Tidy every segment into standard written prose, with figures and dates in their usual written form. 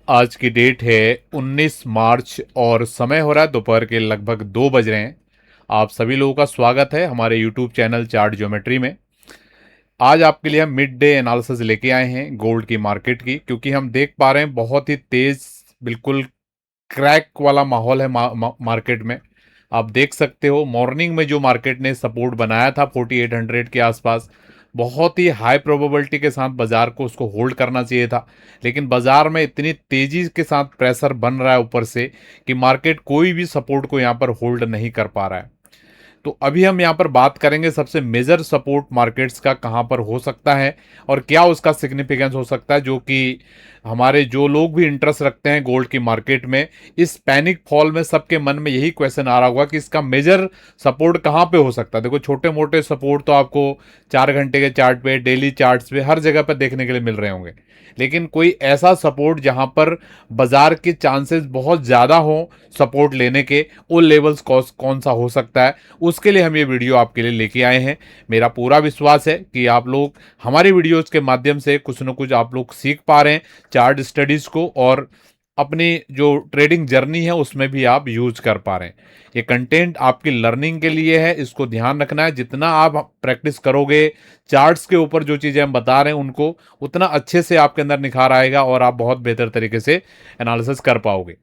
आज की डेट है 19 मार्च और समय हो रहा है दोपहर के लगभग 2 बज रहे हैं। आप सभी लोगों का स्वागत है हमारे यूट्यूब चैनल चार्ट ज्योमेट्री में। आज आपके लिए हम मिड डे एनालिसिस लेके आए हैं गोल्ड की मार्केट की, क्योंकि हम देख पा रहे हैं बहुत ही तेज, बिल्कुल क्रैक वाला माहौल है मार्केट में। आप देख सकते हो मॉर्निंग में जो मार्केट ने सपोर्ट बनाया था 4800 के आसपास, बहुत ही हाई प्रोबेबिलिटी के साथ बाजार को उसको होल्ड करना चाहिए था। लेकिन बाजार में इतनी तेजी के साथ प्रेशर बन रहा है ऊपर से कि मार्केट कोई भी सपोर्ट को यहाँ पर होल्ड नहीं कर पा रहा है। तो अभी हम यहाँ पर बात करेंगे सबसे मेजर सपोर्ट मार्केट्स का कहाँ पर हो सकता है और क्या उसका सिग्निफिकेंस हो सकता है, जो कि हमारे जो लोग भी इंटरेस्ट रखते हैं गोल्ड की मार्केट में, इस पैनिक फॉल में सबके मन में यही क्वेश्चन आ रहा होगा कि इसका मेजर सपोर्ट कहाँ पे हो सकता है। देखो, छोटे मोटे सपोर्ट तो आपको 4 घंटे के चार्ट पे, डेली चार्ट्स पे, हर जगह पर देखने के लिए मिल रहे होंगे, लेकिन कोई ऐसा सपोर्ट जहां पर बाजार के चांसेस बहुत ज़्यादा हों सपोर्ट लेने के, वो लेवल्स कौन सा हो सकता है, उसके लिए हम ये वीडियो आपके लिए लेके आए हैं। मेरा पूरा विश्वास है कि आप लोग हमारी वीडियोस के माध्यम से कुछ न कुछ आप लोग सीख पा रहे हैं चार्ट स्टडीज़ को, और अपनी जो ट्रेडिंग जर्नी है उसमें भी आप यूज कर पा रहे हैं। ये कंटेंट आपकी लर्निंग के लिए है, इसको ध्यान रखना है। जितना आप प्रैक्टिस करोगे चार्ट्स के ऊपर, जो चीज़ें हम बता रहे हैं उनको, उतना अच्छे से आपके अंदर निखार आएगा और आप बहुत बेहतर तरीके से एनालिसिस कर पाओगे।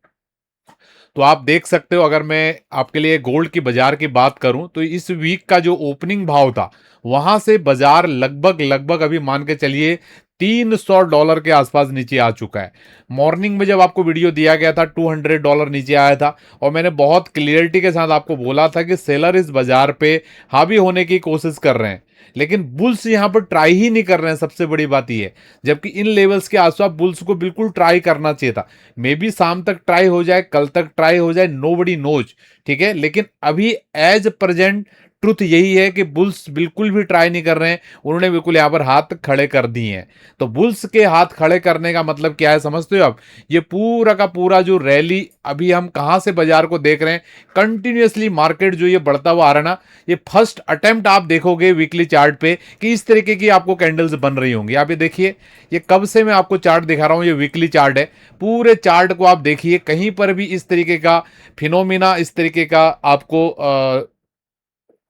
तो आप देख सकते हो, अगर मैं आपके लिए गोल्ड की बाजार की बात करूं तो इस वीक का जो ओपनिंग भाव था वहां से बाजार लगभग लगभग अभी मान के चलिए $300 के आसपास नीचे आ चुका है। मॉर्निंग में जब आपको वीडियो दिया गया था $200 नीचे आया था, और मैंने बहुत क्लियरिटी के साथ आपको बोला था कि सेलर इस बाजार पे हावी होने की कोशिश कर रहे हैं, लेकिन बुल्स यहां पर ट्राई ही नहीं कर रहे हैं। सबसे बड़ी बात यह है, जबकि इन लेवल्स के आसपास बुल्स को बिल्कुल ट्राई करना चाहिए था। मे बी शाम तक ट्राई हो जाए, कल तक ट्राई हो जाए, नोबडी नोज, ठीक है। लेकिन अभी एज प्रेजेंट ट्रुथ यही है कि बुल्स बिल्कुल भी ट्राई नहीं कर रहे हैं, उन्होंने बिल्कुल यहां पर हाथ खड़े कर दिए हैं। तो बुल्स के हाथ खड़े करने का मतलब क्या है, समझते हो आप? ये पूरा का पूरा जो रैली अभी हम कहां से बाजार को देख रहे हैं, कंटिन्यूअसली मार्केट जो ये बढ़ता हुआ आ रहा है ना, ये फर्स्ट अटेम्प्ट आप देखोगे वीकली चार्ट पे कि इस तरीके की आपको कैंडल्स बन रही होंगी। आप ये देखिए, ये कब से मैं आपको चार्ट दिखा रहा हूं, ये वीकली चार्ट है। पूरे चार्ट को आप देखिए, कहीं पर भी इस तरीके का फिनोमिना, इस तरीके का आपको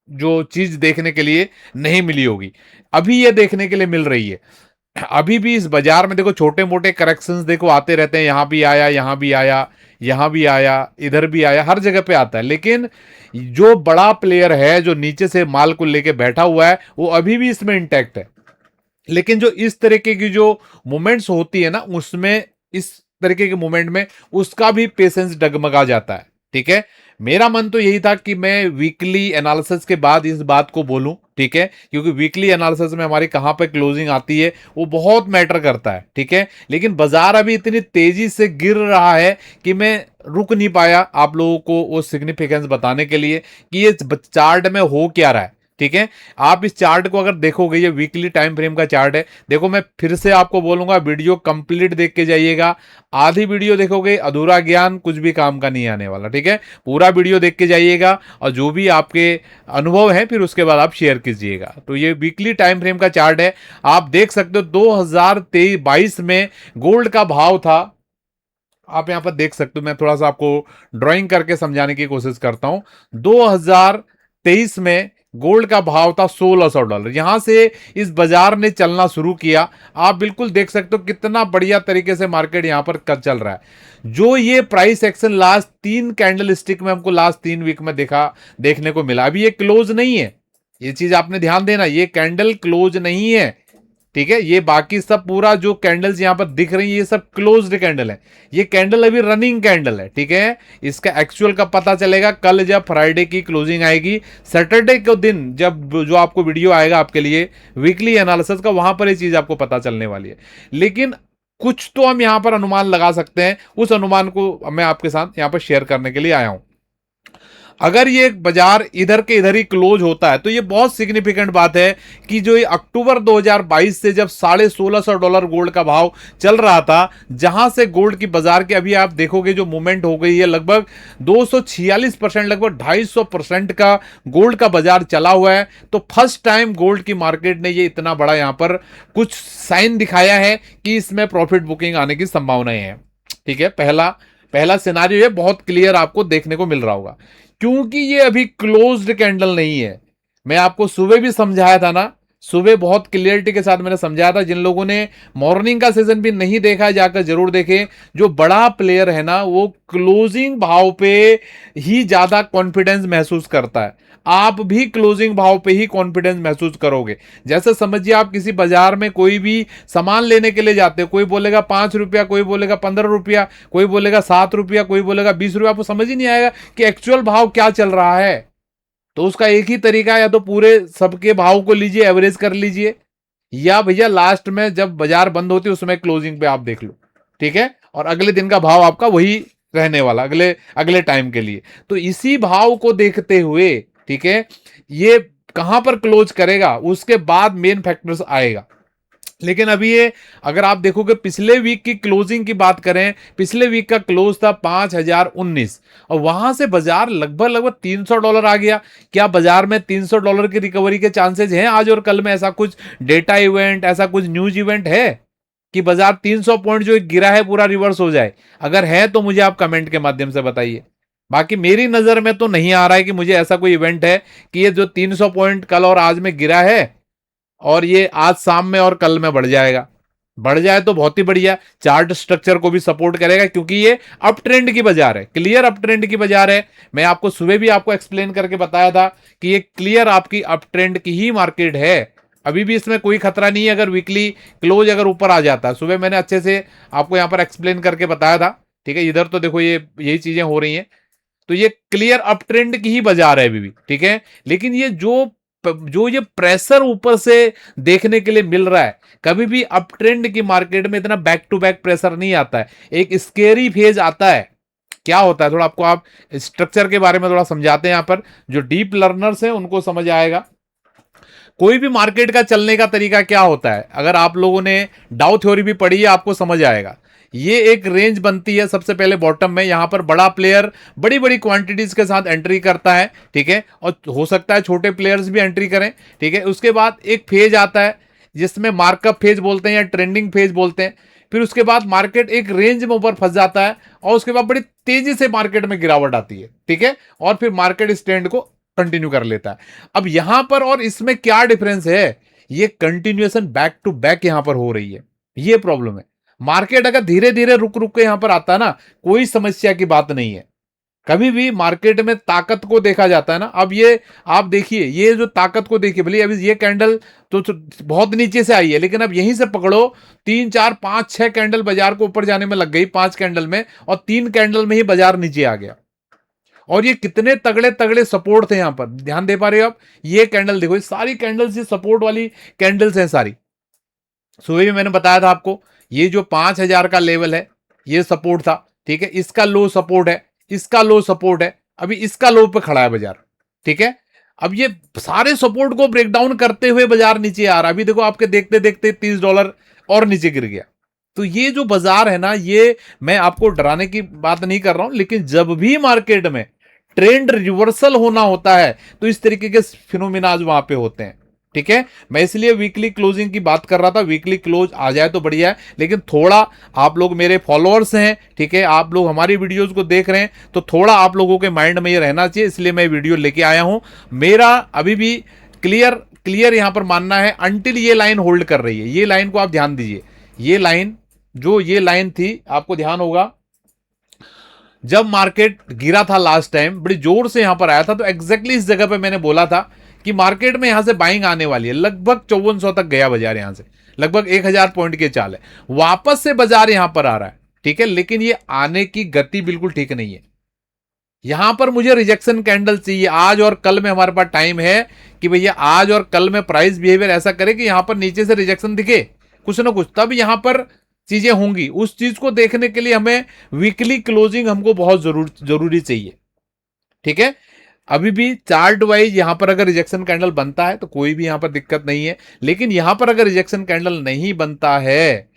जो चीज देखने के लिए नहीं मिली होगी, अभी ये देखने के लिए मिल रही है। अभी भी इस बाजार में देखो, छोटे मोटे करेक्शंस देखो आते रहते हैं, यहां भी आया, यहां भी आया, यहां भी आया, इधर भी आया, हर जगह पे आता है। लेकिन जो बड़ा प्लेयर है, जो नीचे से माल को लेके बैठा हुआ है, वो अभी भी इसमें इंटैक्ट है। लेकिन जो इस तरीके की जो मूवमेंट्स होती है ना, उसमें, इस तरीके के मूवमेंट में उसका भी पेशेंस डगमगा जाता है, ठीक है। मेरा मन तो यही था कि मैं वीकली एनालिसिस के बाद इस बात को बोलूं, ठीक है, क्योंकि वीकली एनालिसिस में हमारी कहां पर क्लोजिंग आती है वो बहुत मैटर करता है, ठीक है। लेकिन बाजार अभी इतनी तेजी से गिर रहा है कि मैं रुक नहीं पाया आप लोगों को वो सिग्निफिकेंस बताने के लिए कि ये चार्ट में हो क्या रहा है, ठीक है। आप इस चार्ट को अगर देखोगे, ये वीकली टाइम फ्रेम का चार्ट है। देखो, मैं फिर से आपको बोलूंगा, वीडियो कंप्लीट देख के जाइएगा। आधी वीडियो देखोगे, अधूरा ज्ञान कुछ भी काम का नहीं आने वाला, ठीक है। पूरा वीडियो देख के जाइएगा और जो भी आपके अनुभव है फिर उसके बाद आप शेयर कीजिएगा। तो ये वीकली टाइम फ्रेम का चार्ट है। आप देख सकते हो 2022 में गोल्ड का भाव था, आप यहां पर देख सकते हो। मैं थोड़ा सा आपको ड्राइंग करके समझाने की कोशिश करता हूं। 2023 में गोल्ड का भाव था $1600। यहां से इस बाजार ने चलना शुरू किया। आप बिल्कुल देख सकते हो कितना बढ़िया तरीके से मार्केट यहां पर चल रहा है। जो ये price action last 3 candle stick में हमको लास्ट 3 वीक में देखने को मिला। अभी ये क्लोज नहीं है, ये चीज आपने ध्यान देना, ये कैंडल क्लोज नहीं है, ठीक है। ये बाकी सब पूरा जो कैंडल्स यहां पर दिख रही है, ये सब क्लोज्ड कैंडल है। ये कैंडल अभी रनिंग कैंडल है, ठीक है। इसका एक्चुअल का पता चलेगा कल, जब फ्राइडे की क्लोजिंग आएगी, सैटरडे के दिन जब जो आपको वीडियो आएगा आपके लिए वीकली एनालिसिस का, वहां पर ये चीज आपको पता चलने वाली है। लेकिन कुछ तो हम यहां पर अनुमान लगा सकते हैं, उस अनुमान को मैं आपके साथ यहां पर शेयर करने के लिए आया हूं। अगर ये बाजार इधर के इधर ही क्लोज होता है तो ये बहुत सिग्निफिकेंट बात है कि जो ये अक्टूबर 2022 से जब $1650 गोल्ड का भाव चल रहा था, जहां से गोल्ड की बाजार के अभी आप देखोगे जो मूवमेंट हो गई है, लगभग 246%, लगभग 250% का गोल्ड का बाजार चला हुआ है। तो फर्स्ट टाइम गोल्ड की मार्केट ने ये इतना बड़ा यहां पर कुछ साइन दिखाया है कि इसमें प्रॉफिट बुकिंग आने की संभावनाएं हैं। ठीक है, पहला पहला सिनारियो ये बहुत क्लियर आपको देखने को मिल रहा होगा, क्योंकि ये अभी क्लोज्ड कैंडल नहीं है। मैं आपको सुबह भी समझाया था ना, सुबह बहुत क्लियरिटी के साथ मैंने समझाया था। जिन लोगों ने मॉर्निंग का सेशन भी नहीं देखा है जाकर जरूर देखें। जो बड़ा प्लेयर है ना वो क्लोजिंग भाव पे ही ज्यादा कॉन्फिडेंस महसूस करता है। आप भी क्लोजिंग भाव पे ही कॉन्फिडेंस महसूस करोगे। जैसे समझिए आप किसी बाजार में कोई भी सामान लेने के लिए जाते हो, कोई बोलेगा 5 रुपया, कोई बोलेगा 15 रुपया, कोई बोलेगा 7 रुपया, कोई बोलेगा 20 रुपया, आपको समझ ही नहीं आएगा कि एक्चुअल भाव क्या चल रहा है। तो उसका एक ही तरीका है, या तो पूरे सबके भाव को लीजिए, एवरेज कर लीजिए, या भैया लास्ट में जब बाजार बंद होती है उसमें क्लोजिंग पे आप देख लो, ठीक है, और अगले दिन का भाव आपका वही रहने वाला अगले अगले टाइम के लिए। तो इसी भाव को देखते हुए, ठीक है, ये कहां पर क्लोज करेगा उसके बाद मेन फैक्टर्स आएगा। लेकिन अभी ये अगर आप देखोगे पिछले वीक की क्लोजिंग की बात करें, पिछले वीक का क्लोज था 5019 और वहां से बाजार लगभग $300 आ गया। क्या बाजार में $300 की रिकवरी के चांसेस हैं आज और कल में? ऐसा कुछ डेटा इवेंट, ऐसा कुछ न्यूज इवेंट है कि बाजार 300 पॉइंट जो गिरा है पूरा रिवर्स हो जाए? अगर है तो मुझे आप कमेंट के माध्यम से बताइए। बाकी मेरी नजर में तो नहीं आ रहा है कि मुझे ऐसा कोई इवेंट है कि ये जो 300 पॉइंट कल और आज में गिरा है और ये आज शाम में और कल में बढ़ जाएगा। बढ़ जाए तो बहुत ही बढ़िया, चार्ट स्ट्रक्चर को भी सपोर्ट करेगा, क्योंकि ये अप ट्रेंड की बाजार है, क्लियर अप ट्रेंड की बाजार है। मैं आपको सुबह भी आपको एक्सप्लेन करके बताया था कि ये क्लियर आपकी अप ट्रेंड की ही मार्केट है। अभी भी इसमें कोई खतरा नहीं है अगर वीकली क्लोज अगर ऊपर आ जाता है। सुबह मैंने अच्छे से आपको यहां पर एक्सप्लेन करके बताया था, ठीक है। इधर तो देखो ये यही चीजें हो रही हैं, तो ये क्लियर अप ट्रेंड की ही बाजार है अभी भी, ठीक है। लेकिन ये जो ये प्रेशर ऊपर से देखने के लिए मिल रहा है, कभी भी अप ट्रेंड की मार्केट में इतना बैक टू बैक प्रेशर नहीं आता है, एक स्केरी फेज आता है। क्या होता है, थोड़ा आपको आप स्ट्रक्चर के बारे में थोड़ा समझाते हैं। यहां पर जो डीप लर्नर्स हैं उनको समझ आएगा। कोई भी मार्केट का चलने का तरीका क्या होता है, अगर आप लोगों ने डाउ थ्योरी भी पढ़ी है आपको समझ आएगा। ये एक रेंज बनती है सबसे पहले बॉटम में, यहां पर बड़ा प्लेयर बड़ी बड़ी क्वांटिटीज के साथ एंट्री करता है, ठीक है, और हो सकता है छोटे प्लेयर्स भी एंट्री करें, ठीक है। उसके बाद एक फेज आता है जिसमें मार्कअप फेज बोलते हैं या ट्रेंडिंग फेज बोलते हैं। फिर उसके बाद मार्केट एक रेंज में ऊपर फंस जाता है और उसके बाद बड़ी तेजी से मार्केट में गिरावट आती है, ठीक है, और फिर मार्केट इस ट्रेंड को कंटिन्यू कर लेता है। अब यहां पर और इसमें क्या डिफरेंस है, ये कंटिन्यूएशन बैक टू बैक यहां पर हो रही है, ये प्रॉब्लम है। मार्केट अगर धीरे धीरे रुक रुक के यहां पर आता है ना, कोई समस्या की बात नहीं है। कभी भी मार्केट में ताकत को देखा जाता है ना। अब ये आप देखिए, ये जो ताकत को देखिए, भले अभी ये कैंडल तो बहुत नीचे से आई है, लेकिन अब यहीं से पकड़ो 3 4 5 6 कैंडल बाजार को ऊपर जाने में लग गई, 5 कैंडल में, और 3 कैंडल में ही बाजार नीचे आ गया। और ये कितने तगड़े तगड़े सपोर्ट थे यहां पर, ध्यान दे पा रहे हो आप? ये कैंडल देखो, ये सारी कैंडल्स ये सपोर्ट वाली कैंडल्स हैं सारी। सुबह भी मैंने बताया था आपको, ये जो 5000 का लेवल है ये सपोर्ट था, ठीक है, इसका लो सपोर्ट है, इसका लो सपोर्ट है, अभी इसका लो पे खड़ा है बाजार, ठीक है। अब ये सारे सपोर्ट को ब्रेक डाउन करते हुए बाजार नीचे आ रहा है। अभी देखो आपके देखते देखते $30 और नीचे गिर गया। तो ये जो बाजार है ना, ये मैं आपको डराने की बात नहीं कर रहा हूं, लेकिन जब भी मार्केट में ट्रेंड रिवर्सल होना होता है तो इस तरीके के फिनोमिनाज वहां पे होते हैं, ठीक है। मैं इसलिए वीकली क्लोजिंग की बात कर रहा था, वीकली क्लोज आ जाए तो बढ़िया है, लेकिन थोड़ा आप लोग मेरे फॉलोअर्स हैं, ठीक है, आप लोग हमारी वीडियोस को देख रहे हैं, तो थोड़ा आप लोगों के माइंड में ये रहना चाहिए, इसलिए मैं वीडियो लेके आया हूं। मेरा अभी भी क्लियर यहां पर मानना है अंटिल ये लाइन होल्ड कर रही है। ये लाइन को आप ध्यान दीजिए, ये लाइन जो ये लाइन थी, आपको ध्यान होगा जब मार्केट गिरा था लास्ट टाइम, बड़ी जोर से यहां पर आया था, तो एग्जैक्टली इस जगह पे मैंने बोला था कि मार्केट में यहां से बाइंग आने वाली है। लगभग 5400 तक गया बाजार, यहां से लगभग 1000 पॉइंट के चाल है, वापस से बाजार यहां पर आ रहा है, ठीक है। लेकिन ये आने की गति बिल्कुल ठीक नहीं है। यहां पर मुझे रिजेक्शन कैंडल चाहिए आज और कल में, हमारे पास टाइम है कि भैया आज और कल में प्राइस बिहेवियर ऐसा करे कि यहां पर नीचे से रिजेक्शन दिखे कुछ ना कुछ, तब यहां पर चीजें होंगी। उस चीज को देखने के लिए हमें वीकली क्लोजिंग हमको बहुत जरूरी चाहिए, ठीक है। अभी भी चार्ट वाइज यहां पर अगर रिजेक्शन कैंडल बनता है तो कोई भी यहां पर दिक्कत नहीं है, लेकिन यहां पर अगर रिजेक्शन कैंडल नहीं बनता है,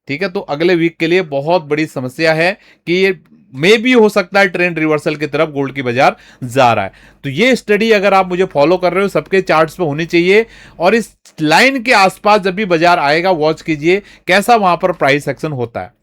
ठीक है, तो अगले वीक के लिए बहुत बड़ी समस्या है कि ये मे भी हो सकता है ट्रेंड रिवर्सल की तरफ गोल्ड की बाजार जा रहा है। तो ये स्टडी अगर आप मुझे फॉलो कर रहे हो, सबके चार्ट्स पे होनी चाहिए, और इस लाइन के आसपास जब भी बाजार आएगा वॉच कीजिए कैसा वहां पर प्राइस एक्शन होता है।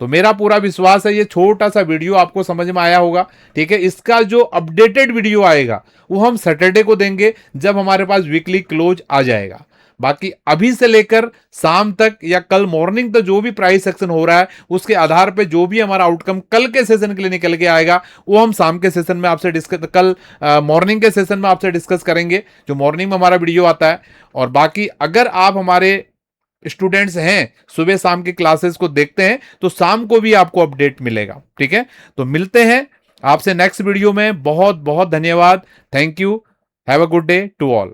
तो मेरा पूरा विश्वास है ये छोटा सा वीडियो आपको समझ में आया होगा। ठीक है, इसका जो अपडेटेड वीडियो आएगा वो हम सैटरडे को देंगे जब हमारे पास वीकली क्लोज आ जाएगा। बाकी अभी से लेकर शाम तक या कल मॉर्निंग तक जो भी प्राइस एक्शन हो रहा है उसके आधार पे जो भी हमारा आउटकम कल के सेशन के लिए निकल के आएगा वो हम शाम के सेशन में आपसे डिस्कस, कल मॉर्निंग के सेशन में आपसे डिस्कस करेंगे जो मॉर्निंग में हमारा वीडियो आता है। और बाकी अगर आप हमारे स्टूडेंट्स हैं, सुबह शाम की क्लासेस को देखते हैं, तो शाम को भी आपको अपडेट मिलेगा। ठीक है, तो मिलते हैं आपसे नेक्स्ट वीडियो में। बहुत बहुत धन्यवाद। Thank you. Have a good day to all.